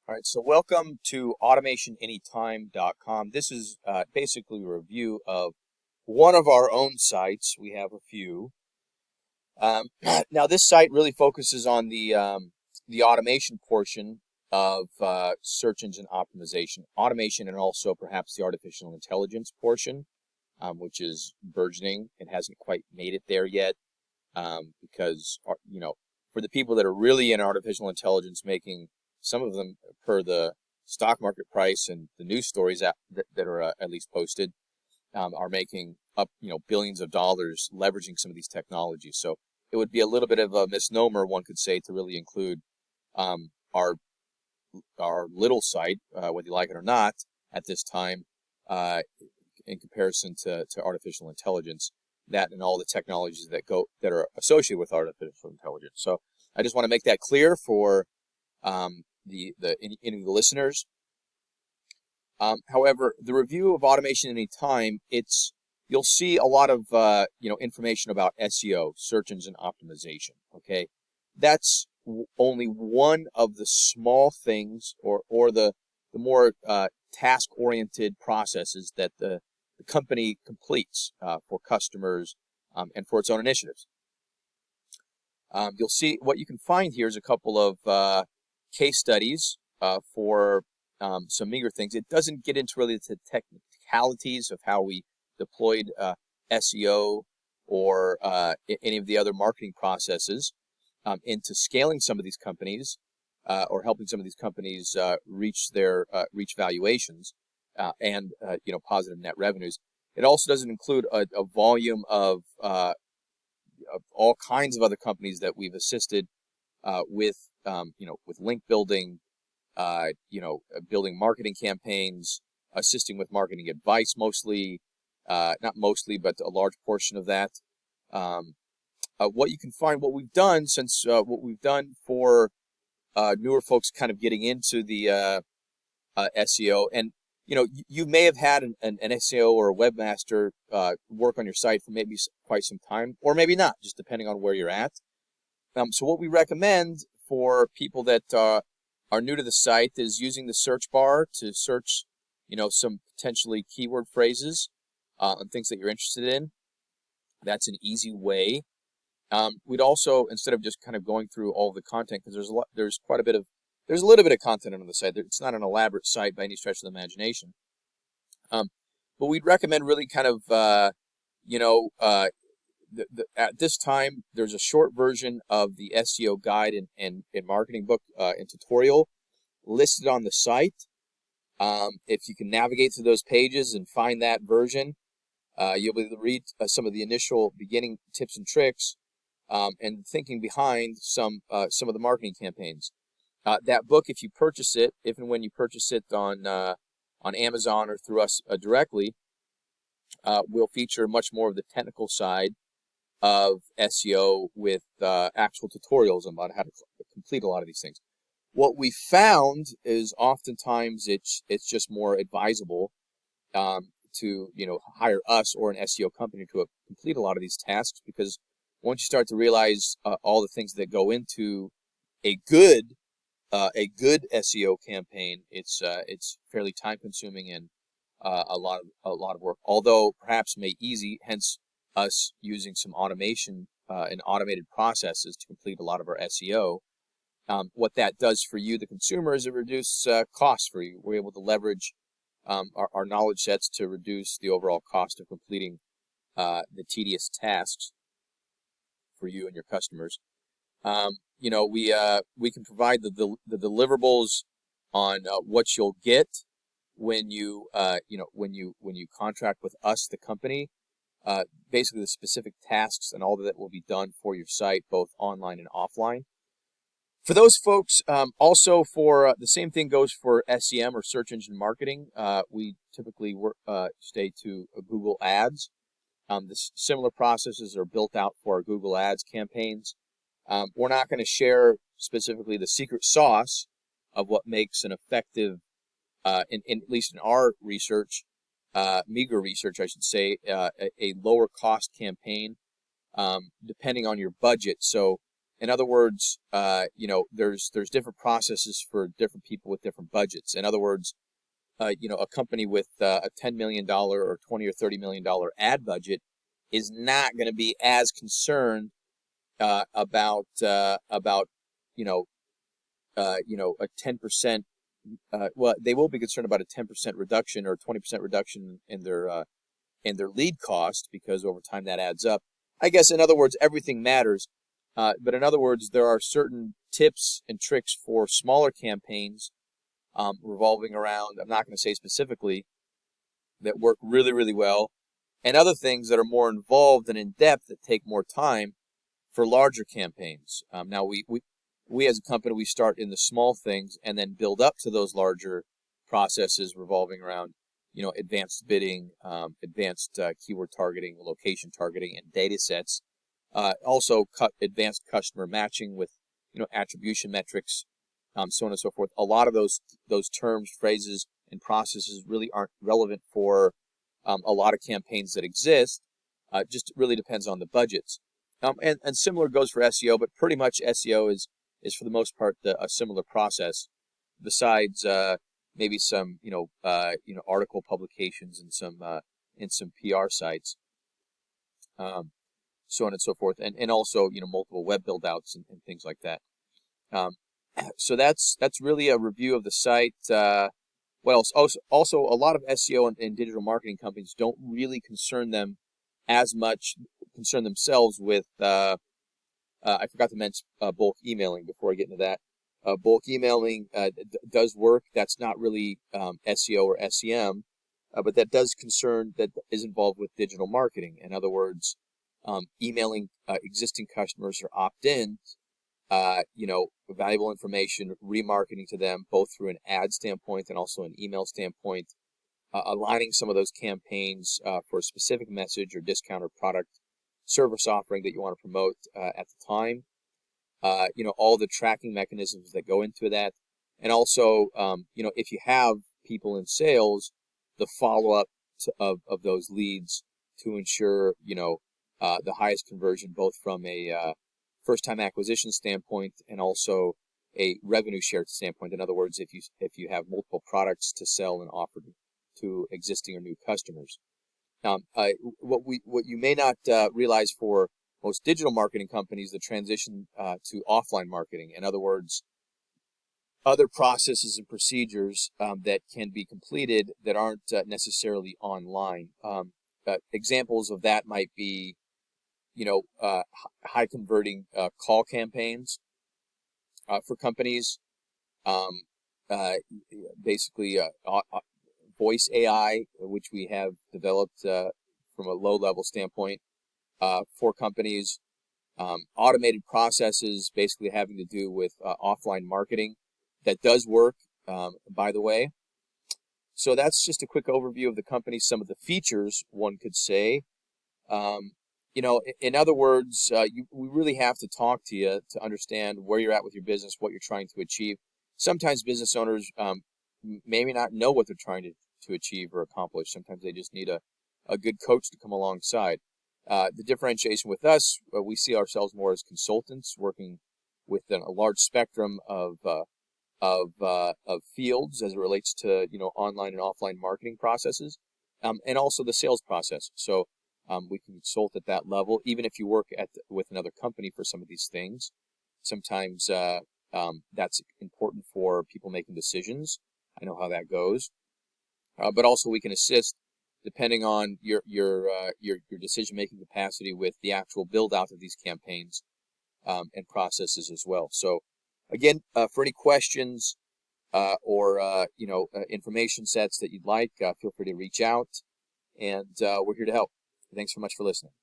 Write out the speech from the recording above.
All right, so welcome to automationanytime.com. This is basically a review of one of our own sites. We have a few. Now, this site really focuses on the automation portion of search engine optimization, automation, and also perhaps the artificial intelligence portion, which is burgeoning. It hasn't quite made it there yet because, for the people that are really in artificial intelligence, making some of them per the stock market price and the news stories that are at least posted, are making up billions of dollars leveraging some of these technologies. So it would be a little bit of a misnomer, one could say, to really include our little site, whether you like it or not, at this time, in comparison to artificial intelligence, that and all the technologies that are associated with artificial intelligence. So I just want to make that clear for any of the listeners. However, the review of Automation Anytime, you'll see a lot of information about SEO, search engine optimization. Okay, that's only one of the small things or the more task-oriented processes that the company completes for customers and for its own initiatives. You'll see what you can find here is a couple of case studies for some meager things. It doesn't get into really the technicalities of how we deployed SEO or any of the other marketing processes into scaling some of these companies or helping some of these companies reach valuations and positive net revenues. It also doesn't include a volume of all kinds of other companies that we've assisted with link building, building marketing campaigns, assisting with marketing advice, not mostly, but a large portion of that. What you can find, what we've done for newer folks kind of getting into the SEO, and you may have had an SEO or a webmaster work on your site for maybe quite some time, or maybe not, just depending on where you're at. So what we recommend for people that are new to the site is using the search bar to search, some potentially keyword phrases and things that you're interested in. That's an easy way. We'd also, instead of just kind of going through all of the content, because there's a little bit of content on the site. It's not an elaborate site by any stretch of the imagination. But we'd recommend really kind of, at this time, there's a short version of the SEO guide and marketing book and tutorial listed on the site. If you can navigate through those pages and find that version, you'll be able to read some of the initial beginning tips and tricks and thinking behind some of the marketing campaigns. That book, if you purchase it, if and when you purchase it on Amazon or through us directly, will feature much more of the technical side of SEO with actual tutorials about how to complete a lot of these things. What we found is oftentimes it's just more advisable to hire us or an SEO company to complete a lot of these tasks, because once you start to realize all the things that go into a good SEO campaign, it's fairly time consuming and a lot of work. Although perhaps made easy, hence us using some automation and automated processes to complete a lot of our SEO. What that does for you, the consumer, is it reduces costs for you. We're able to leverage our knowledge sets to reduce the overall cost of completing the tedious tasks for you and your customers. We can provide the deliverables on what you'll get when you contract with us, the company. Basically the specific tasks and all that will be done for your site, both online and offline. For those folks, also for the same thing goes for SEM or search engine marketing. We typically stay to Google Ads. The similar processes are built out for our Google Ads campaigns. We're not going to share specifically the secret sauce of what makes an effective, at least in our research, meager research, I should say, a lower cost campaign, depending on your budget. So In other words, there's different processes for different people with different budgets. In other words, a company with a $10 million or $20 or $30 million ad budget is not going to be as concerned about a 10%. Well, they will be concerned about a 10% reduction or 20% reduction in their lead cost, because over time that adds up. I guess, in other words, everything matters. But in other words, there are certain tips and tricks for smaller campaigns revolving around, I'm not going to say specifically, that work really, really well, and other things that are more involved and in depth that take more time for larger campaigns. Now, we as a company, we start in the small things and then build up to those larger processes revolving around, advanced bidding, advanced keyword targeting, location targeting, and data sets. Also, advanced customer matching with, attribution metrics, so on and so forth. A lot of those terms, phrases, and processes really aren't relevant for a lot of campaigns that exist. Just really depends on the budgets. And similar goes for SEO, but pretty much SEO is for the most part a similar process, besides maybe some article publications and some PR sites, so on and so forth, and also multiple web build outs and things like that. So that's really a review of the site. What else? Also, a lot of SEO and digital marketing companies don't really concern themselves with. I forgot to mention bulk emailing before I get into that. Bulk emailing does work. That's not really SEO or SEM, but that is involved with digital marketing. In other words, emailing existing customers or opt-in, valuable information, remarketing to them, both through an ad standpoint and also an email standpoint, aligning some of those campaigns for a specific message or discount or product service offering that you want to promote at the time. All the tracking mechanisms that go into that. And also, if you have people in sales, the follow-up of those leads to ensure, the highest conversion, both from a first-time acquisition standpoint and also a revenue share standpoint. In other words, if you have multiple products to sell and offer to existing or new customers. What you may not realize for most digital marketing companies, the transition to offline marketing. In other words, other processes and procedures that can be completed that aren't necessarily online. Examples of that might be, high converting call campaigns for companies. Basically, voice AI, which we have developed from a low-level standpoint for companies. Automated processes, basically having to do with offline marketing. That does work, by the way. So that's just a quick overview of the company, some of the features, one could say. In other words, we really have to talk to you to understand where you're at with your business, what you're trying to achieve. Sometimes business owners maybe not know what they're trying to achieve or accomplish. Sometimes they just need a good coach to come alongside. The differentiation with us, we see ourselves more as consultants working within a large spectrum of fields as it relates to online and offline marketing processes, and also the sales process. So we can consult at that level, even if you work with another company for some of these things. Sometimes that's important for people making decisions. I know how that goes, but also we can assist depending on your decision-making capacity with the actual build-out of these campaigns and processes as well. So again, for any questions or information sets that you'd like, feel free to reach out, and we're here to help. Thanks so much for listening.